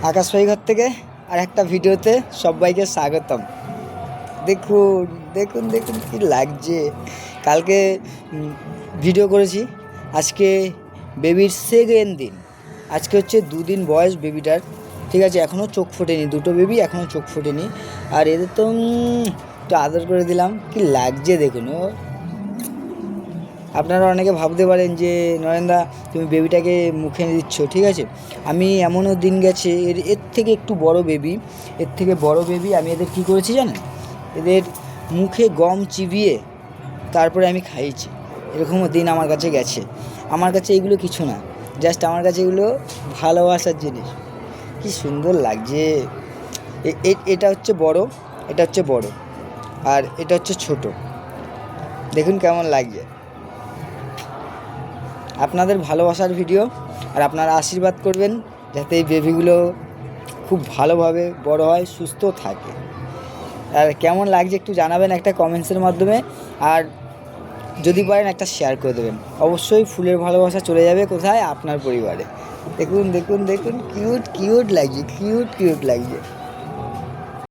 আকাশ ভাই ঘর থেকে আর একটা ভিডিওতে সবাইকে স্বাগতম। দেখুন দেখুন দেখুন কি লাগছে। কালকে ভিডিও করেছি, আজকে বেবির সেকেন্ড দিন। আজকে হচ্ছে 2 দিন বয়স বেবিটার, ঠিক আছে। এখনও চোখ ফোটেনি, দুটো বেবি এখনও চোখ ফোটেনি। আর এদের তো একটু আদর করে দিলাম, কি লাগছে দেখুন। ও আপনারা অনেকে ভাবতে পারেন যে নরেনদা তুমি বেবিটাকে মুখে দিচ্ছ, ঠিক আছে। আমি এমনও দিন গেছে এর থেকে একটু বড় বেবি, এর থেকে বড় বেবি আমি এদের কী করেছি জানেন, এদের মুখে গম চিবিয়ে তারপরে আমি খাইয়েছি। এরকমও দিন আমার কাছে গেছে। আমার কাছে এগুলো কিছু না, জাস্ট আমার কাছে এগুলো ভালোবাসার জিনিস। কি সুন্দর লাগছে। এটা হচ্ছে বড়, এটা হচ্ছে বড়, আর এটা হচ্ছে ছোট। দেখুন কেমন লাগছে। আপনাদের ভালোবাসার ভিডিও, আর আপনারা আশীর্বাদ করবেন যাতে এই বেবিগুলো খুব ভালোভাবে বড় হয়, সুস্থ থাকে। আর কেমন লাগছে একটু জানাবেন একটা কমেন্টসের মাধ্যমে, আর যদি পারেন একটা শেয়ার করে দেবেন। অবশ্যই ফুলের ভালোবাসা চলে যাবে কোথায়, আপনার পরিবারে। দেখুন দেখুন দেখুন, কিউট কিউট লাগছে, কিউট কিউট লাগছে।